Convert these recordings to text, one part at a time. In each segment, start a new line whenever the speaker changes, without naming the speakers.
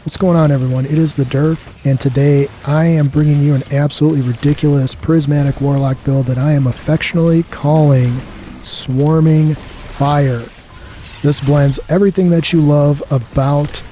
What's going on, everyone? It is the Derf, and today I am bringing you an absolutely ridiculous prismatic warlock build that I am affectionately calling Swarming Fire. This blends everything that you love about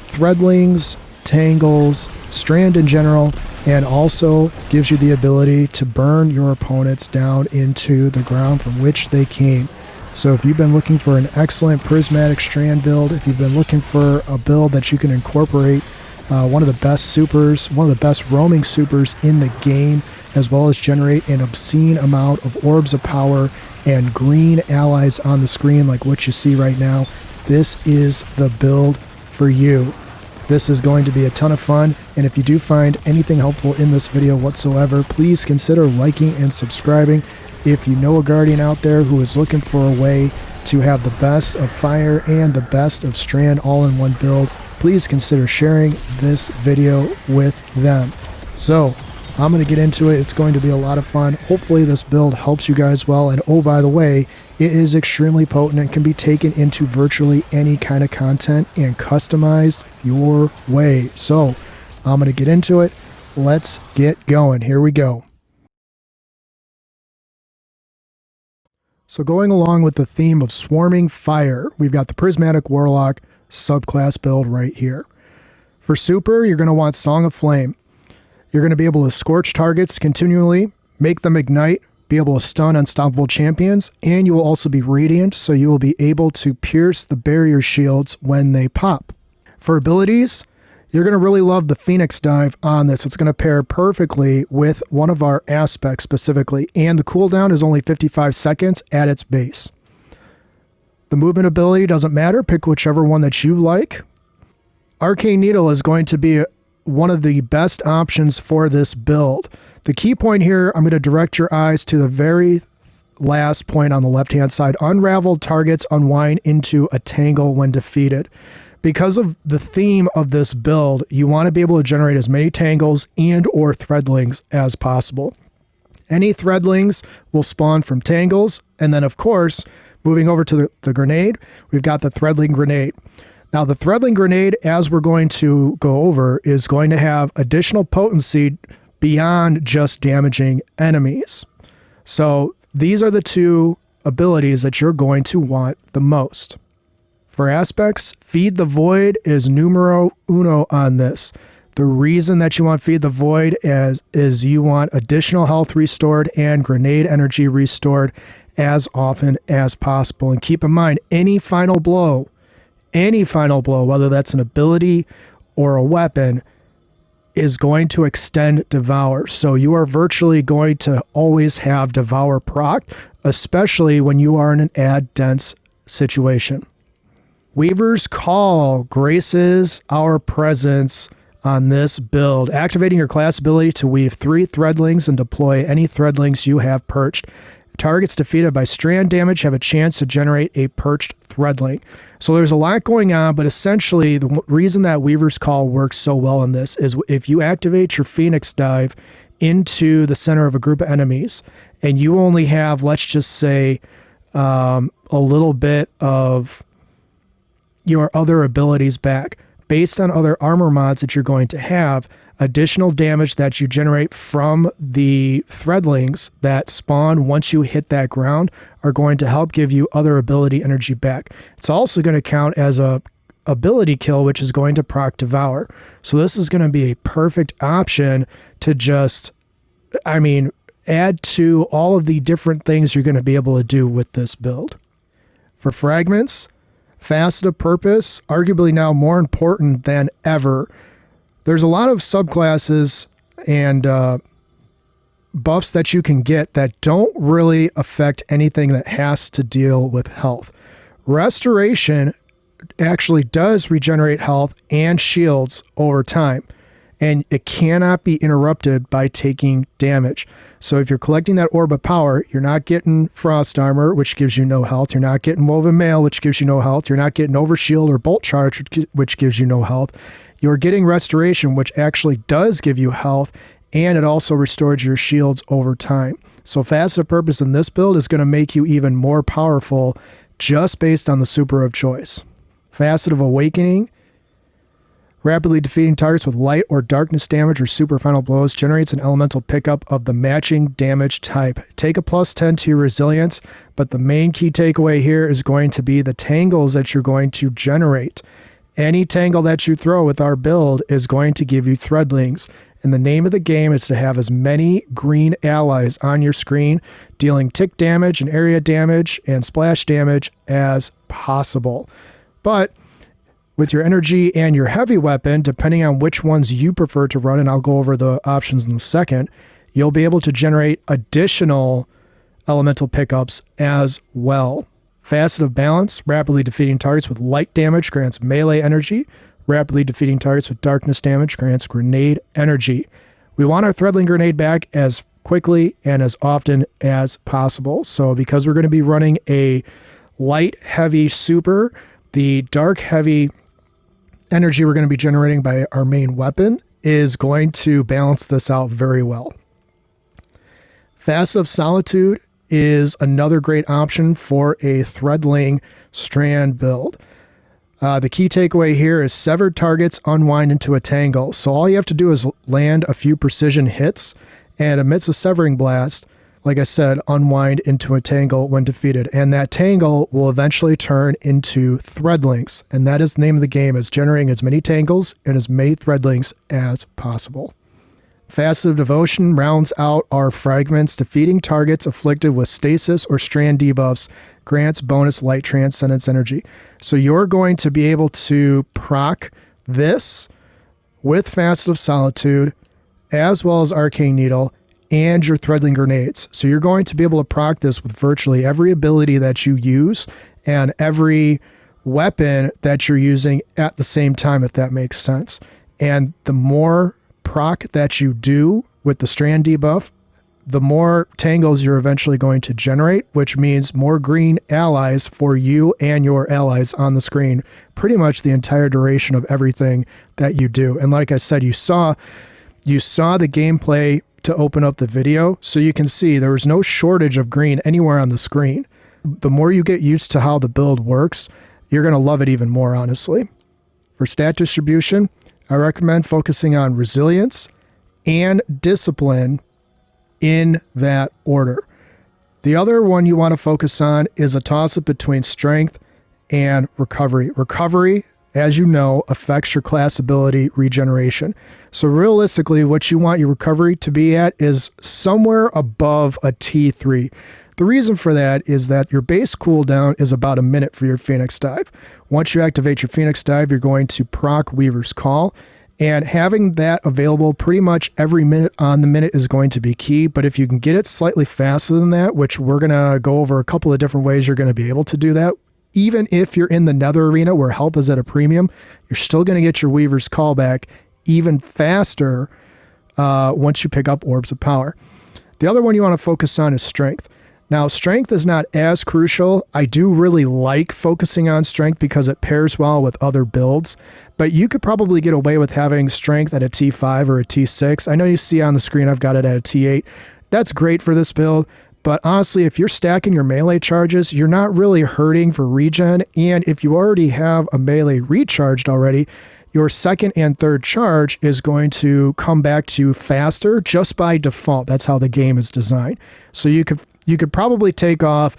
threadlings, tangles, strand in general, and also gives you the ability to burn your opponents down into the ground from which they came. So if you've been looking for an excellent prismatic strand build, if you've been looking for a build that you can incorporate one of the best supers, one of the best roaming supers in the game, as well as generate an obscene amount of orbs of power and green allies on the screen like what you see right now, this is the build for you. This is going to be a ton of fun, and if you do find anything helpful in this video whatsoever, please consider liking and subscribing. If you know a guardian out there who is looking for a way to have the best of fire and the best of strand all in one build, please consider sharing this video with them. So I'm going to get into it. It's going to be a lot of fun. Hopefully this build helps you guys well. And oh, by the way, it is extremely potent and can be taken into virtually any kind of content and customized your way. So I'm going to get into it. Let's get going. Here we go. So going along with the theme of Swarming Fire, we've got the Prismatic Warlock subclass build right here. For super, you're going to want Song of Flame. You're going to be able to scorch targets continually, make them ignite, be able to stun unstoppable champions, and you will also be radiant, so you will be able to pierce the barrier shields when they pop. For abilities, you're going to really love the Phoenix Dive on this. It's going to pair perfectly with one of our aspects specifically, and the cooldown is only 55 seconds at its base. The movement ability doesn't matter. Pick whichever one that you like. Arcane Needle is going to be one of the best options for this build. The key point here, I'm going to direct your eyes to the very last point on the left-hand side. Unraveled targets unwind into a tangle when defeated. Because of the theme of this build, you want to be able to generate as many tangles and or threadlings as possible. Any threadlings will spawn from tangles, and then of course, moving over to the grenade, we've got the threadling grenade. Now the threadling grenade, as we're going to go over, is going to have additional potency beyond just damaging enemies. So these are the two abilities that you're going to want the most. For aspects, Feed the Void is numero uno on this. The reason that you want Feed the Void is you want additional health restored and grenade energy restored as often as possible. And keep in mind, any final blow, whether that's an ability or a weapon, is going to extend Devour. So you are virtually going to always have Devour proc, especially when you are in an ad dense situation. Weaver's Call graces our presence on this build, activating your class ability to weave 3 threadlings and deploy any threadlings you have perched. Targets defeated by strand damage have a chance to generate a perched threadling. So there's a lot going on, but essentially the reason that Weaver's Call works so well in this is if you activate your Phoenix Dive into the center of a group of enemies and you only have, let's just say, a little bit of your other abilities back. Based on other armor mods that you're going to have, additional damage that you generate from the threadlings that spawn once you hit that ground are going to help give you other ability energy back. It's also going to count as a ability kill, which is going to proc Devour. So this is going to be a perfect option to just, add to all of the different things you're going to be able to do with this build. For Fragments, Facet of Purpose, arguably now more important than ever. There's a lot of subclasses and buffs that you can get that don't really affect anything that has to deal with health. Restoration actually does regenerate health and shields over time, and it cannot be interrupted by taking damage. So if you're collecting that Orb of Power, you're not getting Frost Armor, which gives you no health. You're not getting Woven Mail, which gives you no health. You're not getting Overshield or Bolt Charge, which gives you no health. You're getting Restoration, which actually does give you health, and it also restores your shields over time. So Facet of Purpose in this build is going to make you even more powerful just based on the super of choice. Facet of Awakening Rapidly defeating targets with light or darkness damage or super final blows generates an elemental pickup of the matching damage type. Take a +10 to your resilience, but the main key takeaway here is going to be the tangles that you're going to generate. Any tangle that you throw with our build is going to give you threadlings. And the name of the game is to have as many green allies on your screen, dealing tick damage and area damage and splash damage as possible. But with your energy and your heavy weapon, depending on which ones you prefer to run, and I'll go over the options in a second, you'll be able to generate additional elemental pickups as well. Facet of Balance, rapidly defeating targets with light damage grants melee energy. Rapidly defeating targets with darkness damage grants grenade energy. We want our Threadling grenade back as quickly and as often as possible. So because we're going to be running a light heavy super, the dark heavy energy we're going to be generating by our main weapon is going to balance this out very well. Facet of Solitude is another great option for a Threadling strand build. The key takeaway here is severed targets unwind into a tangle. So all you have to do is land a few precision hits, and amidst a severing blast, like I said, unwind into a tangle when defeated. And that tangle will eventually turn into threadlings. And that is the name of the game, is generating as many tangles and as many threadlings as possible. Facet of Devotion rounds out our fragments. Defeating targets afflicted with stasis or strand debuffs grants bonus light transcendence energy. So you're going to be able to proc this with Facet of Solitude, as well as Arcane Needle, and your Threadling grenades. So you're going to be able to proc this with virtually every ability that you use and every weapon that you're using at the same time, if that makes sense. And the more proc that you do with the strand debuff, the more tangles you're eventually going to generate, which means more green allies for you and your allies on the screen pretty much the entire duration of everything that you do. And like I said, you saw the gameplay to open up the video, so you can see there was no shortage of green anywhere on the screen. The more you get used to how the build works, you're going to love it even more, honestly. For stat distribution, I recommend focusing on resilience and discipline in that order. The other one you want to focus on is a toss-up between strength and recovery. Recovery, as you know, affects your class ability regeneration. So realistically, what you want your recovery to be at is somewhere above a T3. The reason for that is that your base cooldown is about a minute for your Phoenix Dive. Once you activate your Phoenix Dive, you're going to proc Weaver's Call, and having that available pretty much every minute on the minute is going to be key. But if you can get it slightly faster than that, which we're going to go over a couple of different ways you're going to be able to do that, even if you're in the Nether Arena where health is at a premium, you're still going to get your Weaver's Call back even faster once you pick up Orbs of Power. The other one you want to focus on is strength. Now, strength is not as crucial. I do really like focusing on strength because it pairs well with other builds, but you could probably get away with having strength at a T5 or a T6. I know you see on the screen I've got it at a T8. That's great for this build, but honestly, if you're stacking your melee charges, you're not really hurting for regen, and if you already have a melee recharged already, your second and third charge is going to come back to you faster just by default. That's how the game is designed. So you could probably take off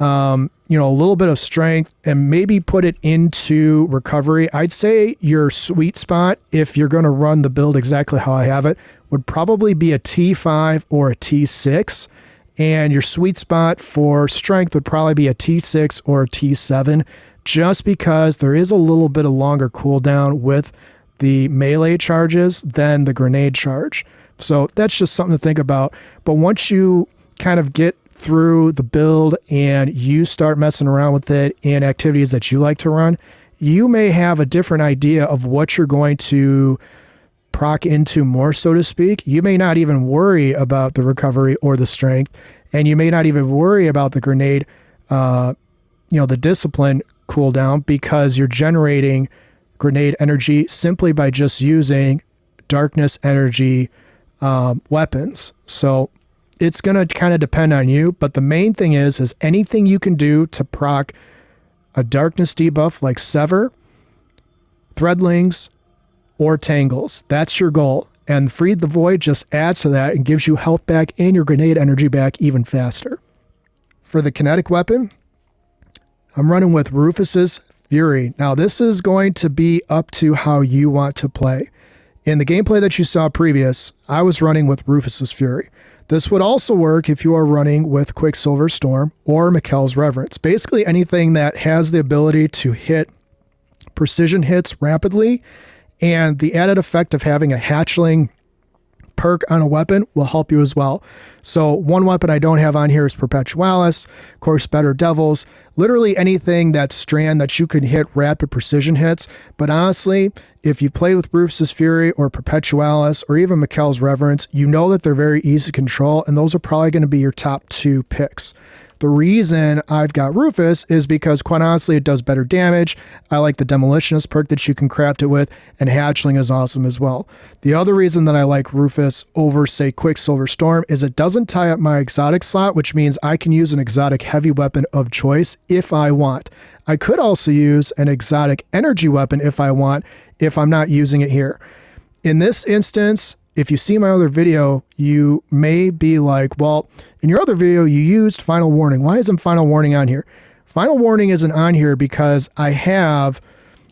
a little bit of strength and maybe put it into recovery. I'd say your sweet spot, if you're going to run the build exactly how I have it, would probably be a T5 or a T6. And your sweet spot for strength would probably be a T6 or a T7, just because there is a little bit of longer cooldown with the melee charges than the grenade charge. So that's just something to think about. But once you kind of get through the build and you start messing around with it in activities that you like to run, you may have a different idea of what you're going to proc into more, so to speak. You may not even worry about the recovery or the strength, and you may not even worry about the grenade, the discipline cooldown, because you're generating grenade energy simply by just using darkness energy weapons. So it's going to kind of depend on you, but the main thing is anything you can do to proc a darkness debuff like Sever, Threadlings, or tangles. That's your goal. And Freed the Void just adds to that and gives you health back and your grenade energy back even faster. For the kinetic weapon, I'm running with Rufus's Fury. Now this is going to be up to how you want to play. In the gameplay that you saw previous, I was running with Rufus's Fury. This would also work if you are running with Quicksilver Storm or Mikkel's Reverence. Basically anything that has the ability to hit precision hits rapidly, and the added effect of having a hatchling perk on a weapon will help you as well. So one weapon I don't have on here is Perpetualis, of course Better Devils, literally anything that's strand that you can hit rapid precision hits. But honestly, if you played with Rufus's Fury or Perpetualis or even Mikkel's Reverence, you know that they're very easy to control, and those are probably going to be your top 2 picks. The reason I've got Rufus is because, quite honestly, it does better damage. I like the Demolitionist perk that you can craft it with, and Hatchling is awesome as well. The other reason that I like Rufus over, say, Quicksilver Storm is it doesn't tie up my exotic slot, which means I can use an exotic heavy weapon of choice if I want. I could also use an exotic energy weapon if I want, if I'm not using it here. In this instance, if you see my other video, you may be like, well, in your other video, you used Final Warning. Why isn't Final Warning on here? Final Warning isn't on here because I have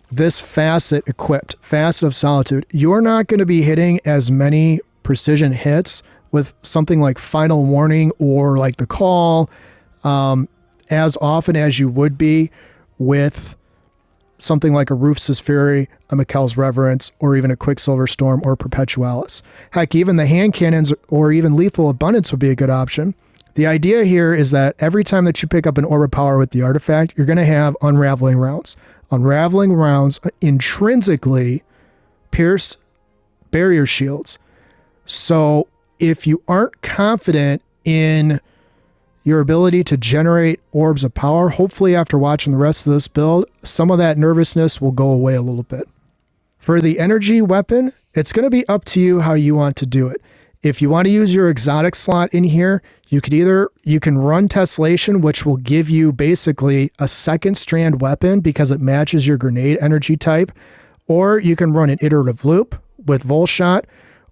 this facet equipped, Facet of Solitude. You're not going to be hitting as many precision hits with something like Final Warning or like the Call as often as you would be with something like a Rufus's Fury, a Mikkel's Reverence, or even a Quicksilver Storm or Perpetualis. Heck, even the hand cannons or even Lethal Abundance would be a good option. The idea here is that every time that you pick up an Orb of Power with the artifact, you're going to have Unraveling rounds. Unraveling rounds intrinsically pierce barrier shields. So if you aren't confident in your ability to generate orbs of power, hopefully after watching the rest of this build, some of that nervousness will go away a little bit. For the energy weapon, it's going to be up to you how you want to do it. If you want to use your exotic slot in here, you can run Tessellation, which will give you basically a second strand weapon because it matches your grenade energy type, or you can run an Iterative Loop with Volshot,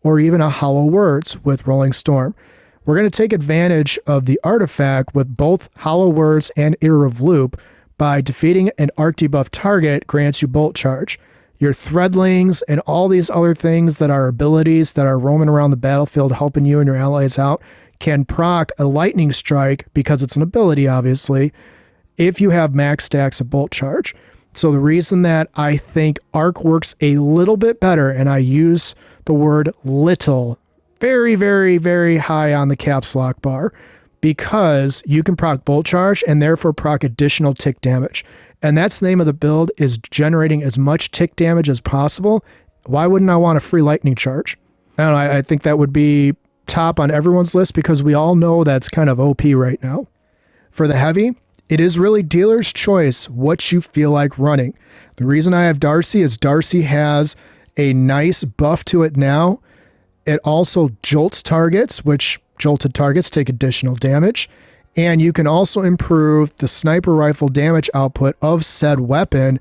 or even a Hollow Words with Rolling Storm. We're going to take advantage of the artifact with both Hollow Words and Iterative Loop by defeating an arc debuff target grants you Bolt Charge. Your Threadlings and all these other things that are abilities that are roaming around the battlefield helping you and your allies out can proc a Lightning Strike because it's an ability, obviously, if you have max stacks of Bolt Charge. So the reason that I think Arc works a little bit better, and I use the word little very, very, very high on the caps lock bar, because you can proc Bolt Charge and therefore proc additional tick damage. And that's the name of the build, is generating as much tick damage as possible. Why wouldn't I want a free Lightning Charge? I don't know, I think that would be top on everyone's list because we all know that's kind of OP right now. For the heavy, it is really dealer's choice what you feel like running. The reason I have Darcy is Darcy has a nice buff to it now. It also jolts targets, which jolted targets take additional damage. And you can also improve the sniper rifle damage output of said weapon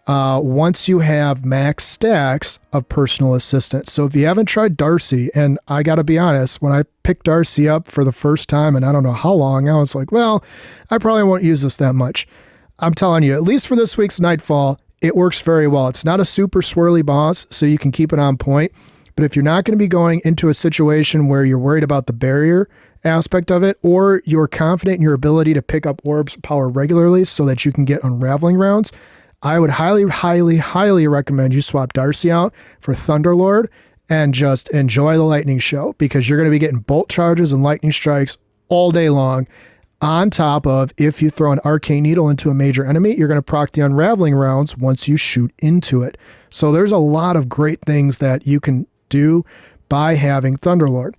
once you have max stacks of personal assistance. So if you haven't tried Darcy, and I got to be honest, when I picked Darcy up for the first time, and I don't know how long, I was like, well, I probably won't use this that much. I'm telling you, at least for this week's Nightfall, it works very well. It's not a super swirly boss, so you can keep it on point. But if you're not going to be going into a situation where you're worried about the barrier aspect of it, or you're confident in your ability to pick up orbs of power regularly so that you can get unraveling rounds, I would highly, highly, highly recommend you swap Darcy out for Thunderlord and just enjoy the lightning show, because you're going to be getting bolt charges and lightning strikes all day long. On top of, if you throw an arcane needle into a major enemy, you're going to proc the unraveling rounds once you shoot into it. So there's a lot of great things that you can do by having Thunderlord.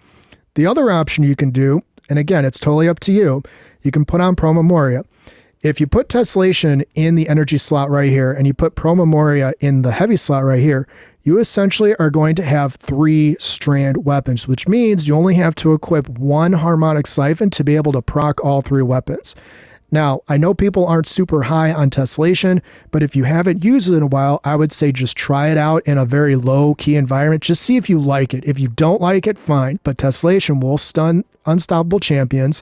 The other option you can do, and again, it's totally up to you, you can put on Pro Memoria. If you put Tessellation in the energy slot right here, and you put Pro Memoria in the heavy slot right here, you essentially are going to have 3 strand weapons, which means you only have to equip 1 Harmonic Siphon to be able to proc all 3 weapons. Now, I know people aren't super high on tessellation, but if you haven't used it in a while, I would say just try it out in a very low-key environment. Just see if you like it. If you don't like it, fine. But tessellation will stun unstoppable champions,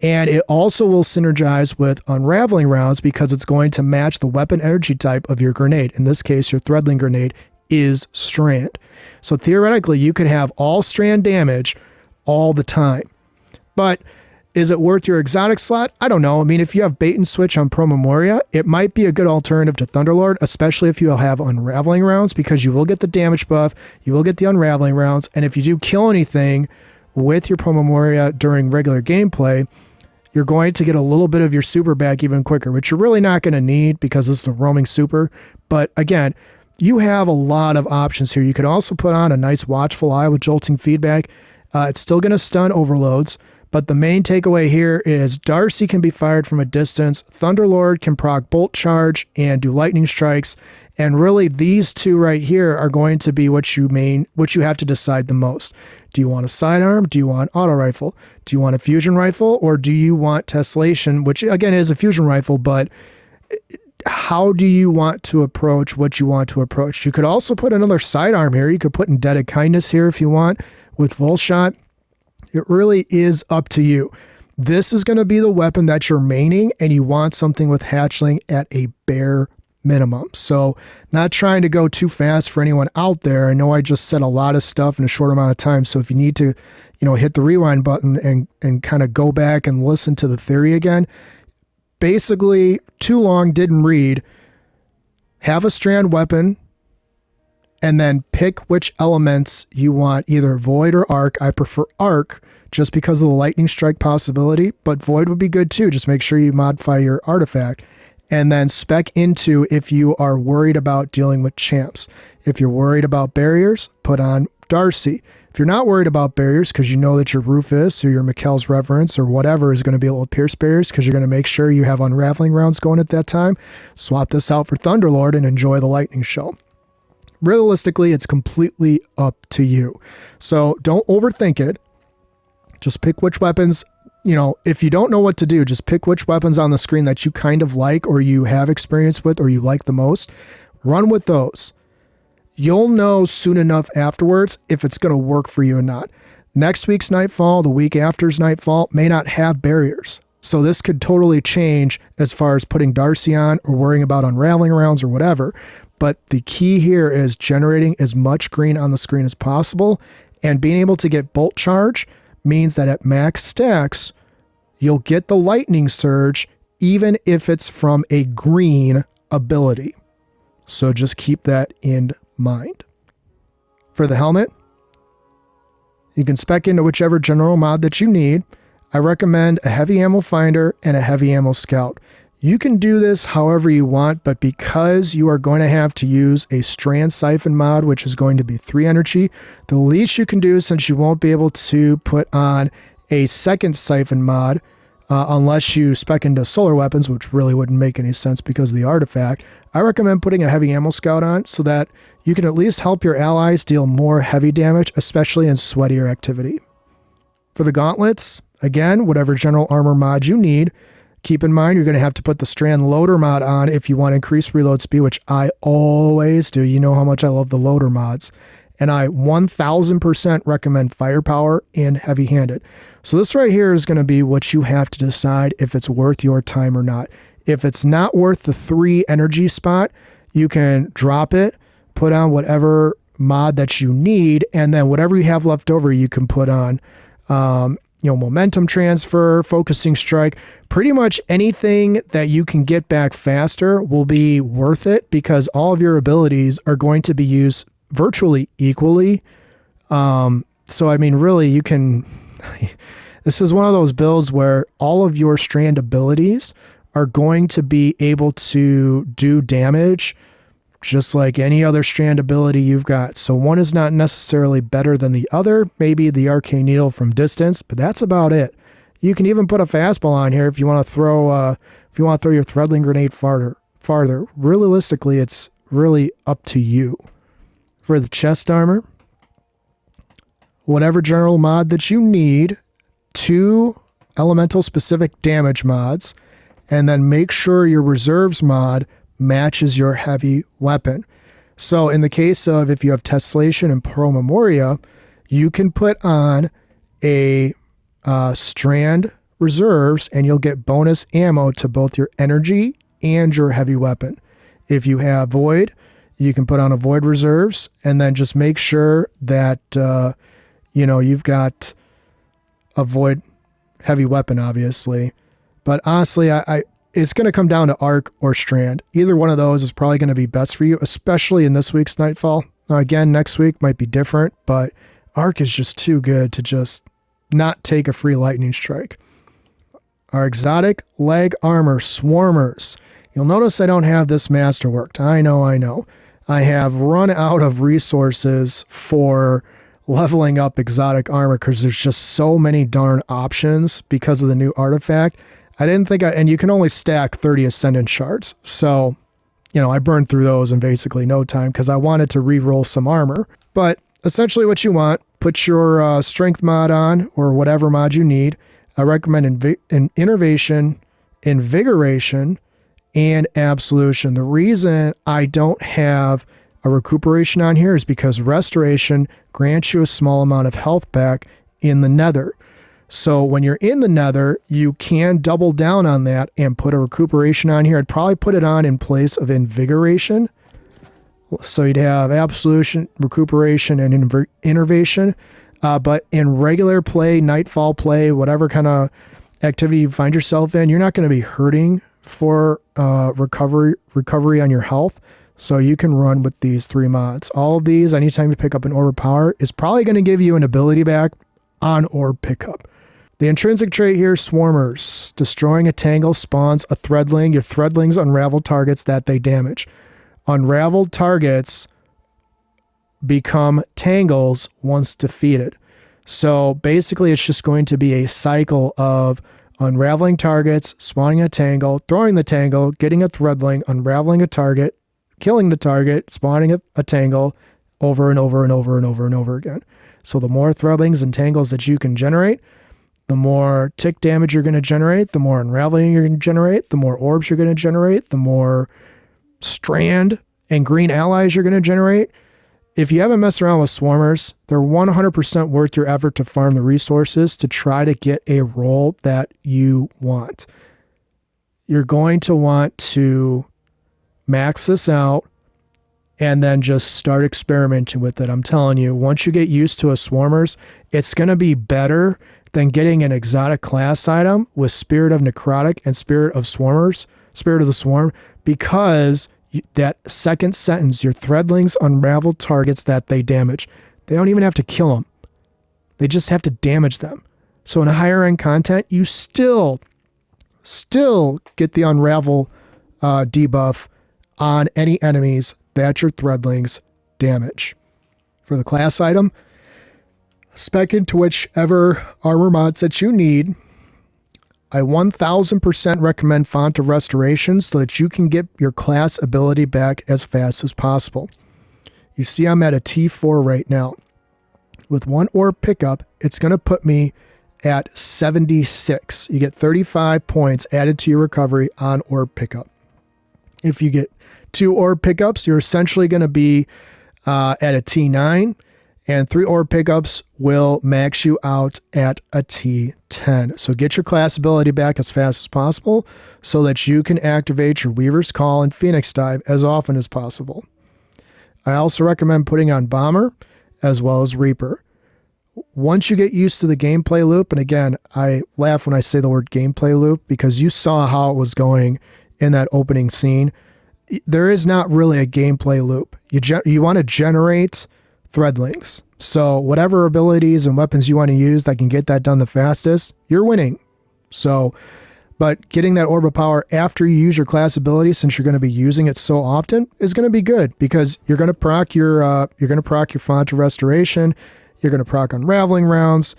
and it also will synergize with unraveling rounds because it's going to match the weapon energy type of your grenade. In this case, your threadling grenade is strand. So theoretically, you could have all strand damage all the time. But is it worth your exotic slot? I don't know. I mean, if you have bait and switch on Pro Memoria, it might be a good alternative to Thunderlord, especially if you have unraveling rounds, because you will get the damage buff, you will get the unraveling rounds, and if you do kill anything with your Pro Memoria during regular gameplay, you're going to get a little bit of your super back even quicker, which you're really not going to need because this is a roaming super. But again, you have a lot of options here. You could also put on a nice watchful eye with jolting feedback. It's still going to stun overloads. But the main takeaway here is Darcy can be fired from a distance, Thunderlord can proc Bolt Charge and do lightning strikes, and really these two right here are going to be what you have to decide the most. Do you want a sidearm? Do you want auto rifle? Do you want a fusion rifle? Or do you want tessellation, which again is a fusion rifle, but how do you want to approach what you want to approach? You could also put another sidearm here. You could put Indebted Kindness here if you want with Volshot. It really is up to you. This is going to be the weapon that you're maining, and you want something with Hatchling at a bare minimum. So not trying to go too fast for anyone out there. I know I just said a lot of stuff in a short amount of time. So if you need to, hit the rewind button and kind of go back and listen to the theory again, basically too long, didn't read. Have a strand weapon, and then pick which elements you want, either Void or Arc. I prefer Arc just because of the lightning strike possibility, but Void would be good too. Just make sure you modify your artifact. And then spec into if you are worried about dealing with champs. If you're worried about barriers, put on Darcy. If you're not worried about barriers because you know that your Rufus or your Mikkel's Reverence or whatever is going to be able to pierce barriers because you're going to make sure you have unraveling rounds going at that time, swap this out for Thunderlord and enjoy the lightning show. Realistically, it's completely up to you. So don't overthink it. Just pick which weapons, if you don't know what to do, just pick which weapons on the screen that you kind of like or you have experience with or you like the most. Run with those. You'll know soon enough afterwards if it's going to work for you or not. Next week's Nightfall, the week after's Nightfall, may not have barriers. So this could totally change as far as putting Darcy on or worrying about unraveling rounds or whatever. But the key here is generating as much green on the screen as possible, and being able to get Bolt Charge means that at max stacks, you'll get the Lightning Surge even if it's from a green ability. So just keep that in mind. For the helmet, you can spec into whichever general mod that you need. I recommend a heavy ammo finder and a heavy ammo scout. You can do this however you want, but because you are going to have to use a strand siphon mod, which is going to be 3 energy, the least you can do, since you won't be able to put on a second siphon mod, unless you spec into solar weapons, which really wouldn't make any sense because of the artifact, I recommend putting a heavy ammo scout on so that you can at least help your allies deal more heavy damage, especially in sweatier activity. For the gauntlets, again, whatever general armor mod you need. Keep in mind, you're going to have to put the strand loader mod on if you want to increase reload speed, which I always do. You know how much I love the loader mods. And I 1000% recommend firepower and heavy-handed. So this right here is going to be what you have to decide if it's worth your time or not. If it's not worth the 3 energy spot, you can drop it, put on whatever mod that you need, and then whatever you have left over, you can put on momentum transfer, focusing strike, pretty much anything that you can get back faster will be worth it because all of your abilities are going to be used virtually equally. So, I mean, really, you can, this is one of those builds where all of your strand abilities are going to be able to do damage just like any other strand ability you've got. So one is not necessarily better than the other, maybe the Arcane Needle from distance, but that's about it. You can even put a fastball on here if you want to throw your threadling grenade farther. Realistically, it's really up to you. For the chest armor, whatever general mod that you need, 2 elemental specific damage mods, and then make sure your reserves mod matches your heavy weapon. So in the case of if you have Tessellation and Pro Memoria, you can put on a strand reserves and you'll get bonus ammo to both your energy and your heavy weapon. If you have Void, you can put on a Void reserves and then just make sure that you've got a Void heavy weapon, obviously. But honestly, it's going to come down to Arc or Strand. Either one of those is probably going to be best for you, especially in this week's Nightfall. Now, again, next week might be different, but Arc is just too good to just not take a free lightning strike. Our exotic leg armor Swarmers. You'll notice I don't have this masterworked. I know. I have run out of resources for leveling up exotic armor because there's just so many darn options because of the new artifact. I didn't think and you can only stack 30 Ascendant shards. So, I burned through those in basically no time because I wanted to re-roll some armor. But essentially what you want, put your strength mod on or whatever mod you need. I recommend Innervation, Invigoration, and Absolution. The reason I don't have a Recuperation on here is because Restoration grants you a small amount of health back in the Nether. So when you're in the Nether, you can double down on that and put a Recuperation on here. I'd probably put it on in place of Invigoration. So you'd have Absolution, Recuperation, and Innervation. But in regular play, Nightfall play, whatever kind of activity you find yourself in, you're not going to be hurting for recovery on your health. So you can run with these 3 mods. All of these, anytime you pick up an Orb of Power, is probably going to give you an ability back on Orb pickup. The intrinsic trait here, Swarmers. Destroying a tangle spawns a threadling. Your threadlings unravel targets that they damage. Unraveled targets become tangles once defeated. So basically it's just going to be a cycle of unraveling targets, spawning a tangle, throwing the tangle, getting a threadling, unraveling a target, killing the target, spawning a tangle over and over and over and over and over again. So the more threadlings and tangles that you can generate, the more tick damage you're going to generate, the more unraveling you're going to generate, the more orbs you're going to generate, the more strand and green allies you're going to generate. If you haven't messed around with Swarmers, they're 100% worth your effort to farm the resources to try to get a role that you want. You're going to want to max this out and then just start experimenting with it. I'm telling you, once you get used to a Swarmers, it's going to be better than getting an exotic class item with Spirit of Necrotic and Spirit of Swarmers, Spirit of the Swarm, because that second sentence, your threadlings unravel targets that they damage. They don't even have to kill them. They just have to damage them. So in higher end content, you still get the unravel debuff on any enemies that your threadlings damage. For the class item, spec into whichever armor mods that you need. I 1000% recommend Font of Restoration so that you can get your class ability back as fast as possible. You see I'm at a T4 right now. With 1 orb pickup, it's going to put me at 76. You get 35 points added to your recovery on orb pickup. If you get 2 orb pickups, you're essentially going to be at a T9. And 3 orb pickups will max you out at a T10. So get your class ability back as fast as possible so that you can activate your Weaver's Call and Phoenix Dive as often as possible. I also recommend putting on Bomber as well as Reaper. Once you get used to the gameplay loop, and again, I laugh when I say the word gameplay loop because you saw how it was going in that opening scene. There is not really a gameplay loop. You want to generate threadlings. So whatever abilities and weapons you want to use that can get that done the fastest, you're winning. So, but getting that orb of power after you use your class ability, since you're going to be using it so often, is going to be good because you're going to proc your Font of Restoration, you're going to proc unraveling rounds,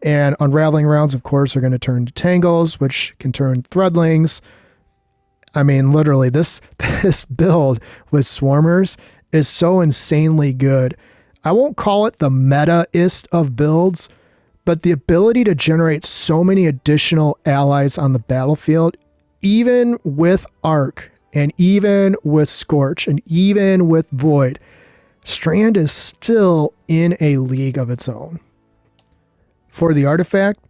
and unraveling rounds, of course, are going to turn to tangles, which can turn threadlings. I mean, literally, this build with Swarmers is so insanely good. I won't call it the meta-ist of builds, but the ability to generate so many additional allies on the battlefield even with Arc and even with Scorch and even with Void, Strand is still in a league of its own. For the artifact,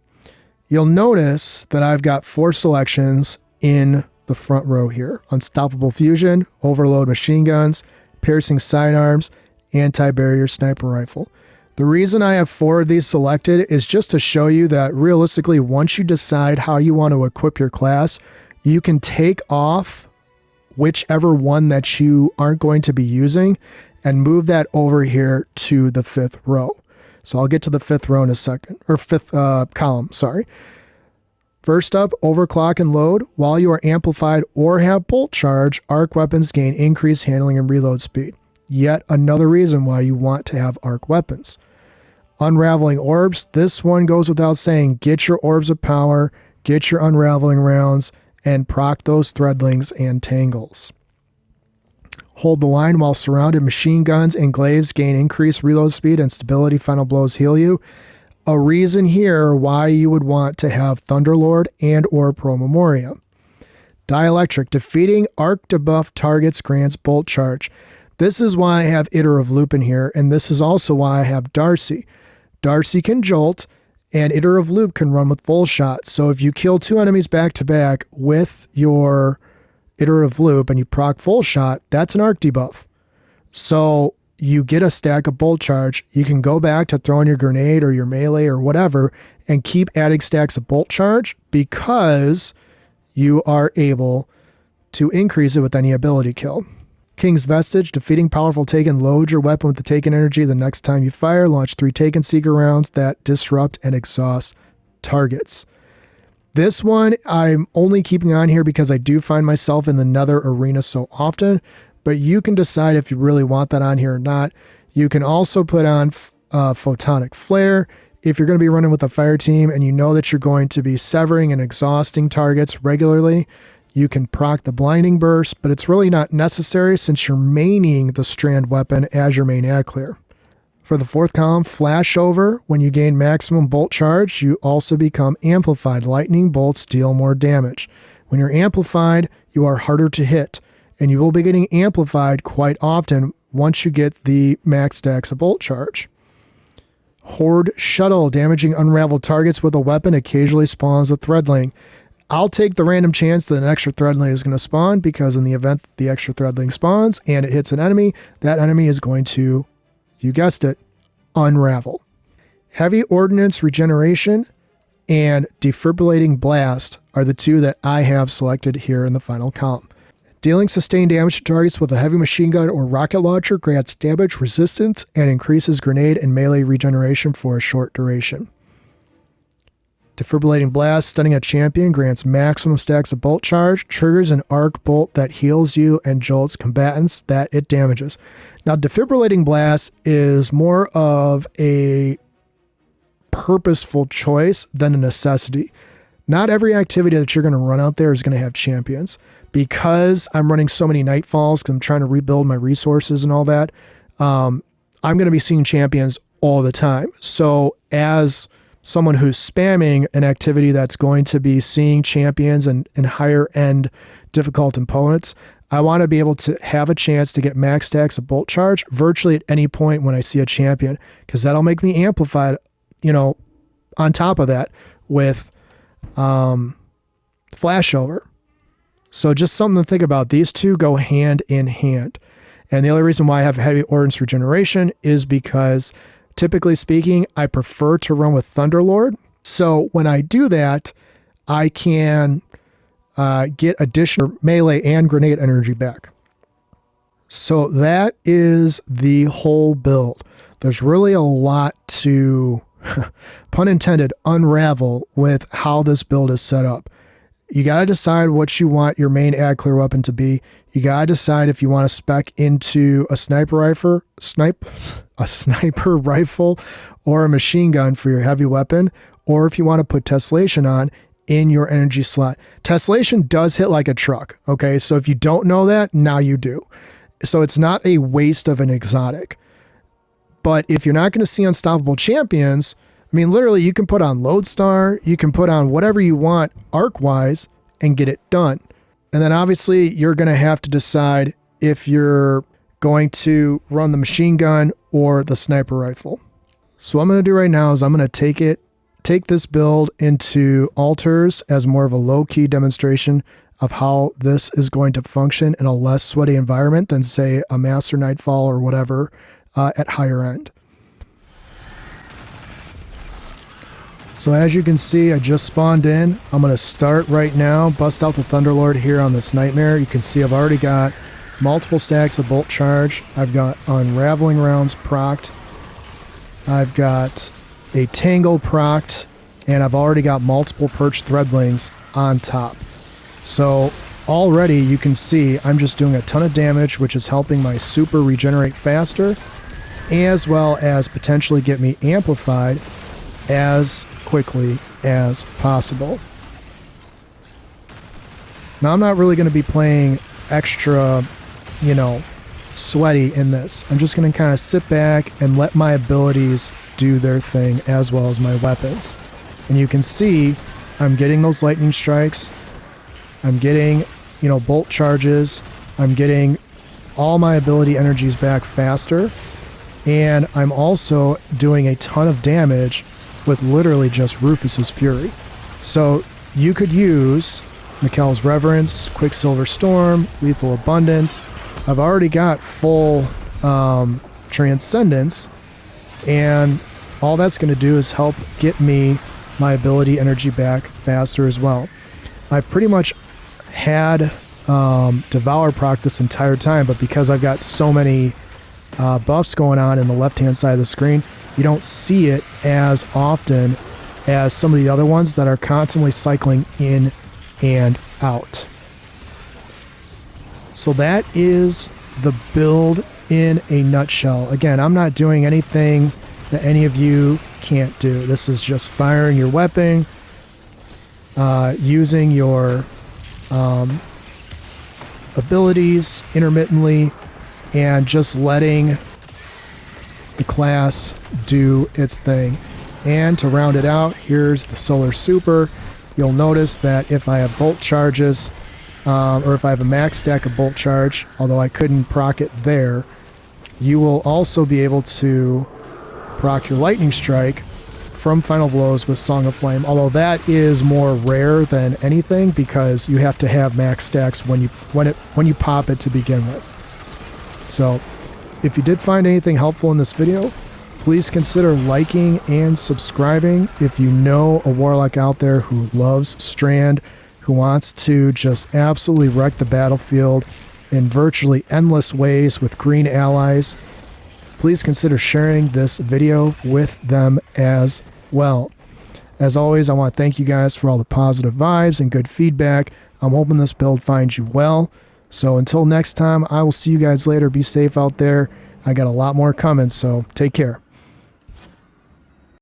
you'll notice that I've got 4 selections in the front row here. Unstoppable Fusion, Overload Machine Guns, Piercing Sidearms, Anti-Barrier Sniper Rifle. The reason I have 4 of these selected is just to show you that realistically, once you decide how you want to equip your class, you can take off whichever one that you aren't going to be using and move that over here to the 5th row. So I'll get to the 5th row in a second, or 5th column, sorry. First up, overclock and load. While you are amplified or have bolt charge, arc weapons gain increased handling and reload speed. Yet another reason why you want to have arc weapons. Unraveling orbs. This one goes without saying. Get your orbs of power, get your unraveling rounds, and proc those threadlings and tangles. Hold the line while surrounded. Machine guns and glaives gain increased reload speed and stability. Final blows heal you. A reason here why you would want to have Thunderlord and or Pro Memoria. Dielectric. Defeating arc debuff targets grants bolt charge. This is why I have Iterative Loop in here, and this is also why I have Darcy. Darcy can jolt, and Iterative Loop can run with full shot. So if you kill 2 enemies back to back with your Iterative Loop and you proc full shot, that's an arc debuff. So you get a stack of bolt charge. You can go back to throwing your grenade or your melee or whatever and keep adding stacks of bolt charge because you are able to increase it with any ability kill. King's Vestige. Defeating powerful Taken. Load your weapon with the Taken energy the next time you fire. Launch 3 Taken Seeker rounds that disrupt and exhaust targets. This one I'm only keeping on here because I do find myself in the Nether arena so often, but you can decide if you really want that on here or not. You can also put on Photonic Flare if you're going to be running with a fire team and you know that you're going to be severing and exhausting targets regularly. You can proc the Blinding Burst, but it's really not necessary since you're maining the Strand weapon as your main ad clear. For the 4th column, Flashover. When you gain maximum bolt charge, you also become amplified. Lightning bolts deal more damage. When you're amplified, you are harder to hit, and you will be getting amplified quite often once you get the max stacks of bolt charge. Horde Shuttle. Damaging unraveled targets with a weapon occasionally spawns a threadling. I'll take the random chance that an extra threadling is going to spawn because in the event the extra threadling spawns and it hits an enemy, that enemy is going to, you guessed it, unravel. Heavy Ordnance Regeneration and Defibrillating Blast are the 2 that I have selected here in the final column. Dealing sustained damage to targets with a heavy machine gun or rocket launcher grants damage resistance and increases grenade and melee regeneration for a short duration. Defibrillating Blast. Stunning a champion grants maximum stacks of bolt charge, triggers an arc bolt that heals you and jolts combatants that it damages. Now, Defibrillating Blast is more of a purposeful choice than a necessity. Not every activity that you're going to run out there is going to have champions. Because I'm running so many Nightfalls, because I'm trying to rebuild my resources and all that, I'm going to be seeing champions all the time. So as someone who's spamming an activity that's going to be seeing champions and higher end difficult opponents, I want to be able to have a chance to get max stacks of bolt charge virtually at any point when I see a champion, because that'll make me amplified, on top of that with Flashover. So just something to think about. These 2 go hand in hand. And the only reason why I have Heavy Ordnance Regeneration is because typically speaking, I prefer to run with Thunderlord. So when I do that, I can get additional melee and grenade energy back. So that is the whole build. There's really a lot to, pun intended, unravel with how this build is set up. You got to decide what you want your main ad clear weapon to be. You got to decide if you want to spec into a sniper rifle or a machine gun for your heavy weapon, or if you want to put Tessellation on in your energy slot. Tessellation does hit like a truck, okay? So if you don't know that, now you do. So it's not a waste of an exotic. But if you're not going to see unstoppable champions, I mean, literally, you can put on Lodestar, you can put on whatever you want arc-wise, and get it done. And then obviously you're going to have to decide if you're going to run the machine gun or the sniper rifle. So what I'm going to do right now is I'm going to take this build into altars as more of a low-key demonstration of how this is going to function in a less sweaty environment than, say, a Master Nightfall or whatever at higher end. So as you can see, I just spawned in. I'm going to start right now, bust out the Thunderlord here on this Nightmare. You can see I've already got multiple stacks of Bolt Charge. I've got Unraveling rounds procced. I've got a Tangle procced, and I've already got multiple Perched Threadlings on top. So already you can see I'm just doing a ton of damage, which is helping my super regenerate faster, as well as potentially get me amplified as quickly as possible. Now I'm not really going to be playing extra, sweaty in this. I'm just going to kind of sit back and let my abilities do their thing as well as my weapons. And you can see I'm getting those lightning strikes. I'm getting, bolt charges. I'm getting all my ability energies back faster. And I'm also doing a ton of damage with literally just Rufus's Fury. So you could use Mikkel's Reverence, Quicksilver Storm, Lethal Abundance. I've already got full Transcendence, and all that's going to do is help get me my ability energy back faster as well. I pretty much had Devour proc this entire time, but because I've got so many buffs going on in the left-hand side of the screen, you don't see it as often as some of the other ones that are constantly cycling in and out. So that is the build in a nutshell. Again, I'm not doing anything that any of you can't do. This is just firing your weapon, using your abilities intermittently, and just letting the class do its thing. And to round it out, here's the Solar Super. You'll notice that if I have bolt charges, or if I have a max stack of bolt charge, although I couldn't proc it there, you will also be able to proc your lightning strike from Final Blows with Song of Flame, although that is more rare than anything because you have to have max stacks when you pop it to begin with. So if you did find anything helpful in this video, please consider liking and subscribing. If you know a Warlock out there who loves Strand, who wants to just absolutely wreck the battlefield in virtually endless ways with green allies, please consider sharing this video with them as well. As always, I want to thank you guys for all the positive vibes and good feedback. I'm hoping this build finds you well. So until next time, I will see you guys later. Be safe out there. I got a lot more coming, so take care.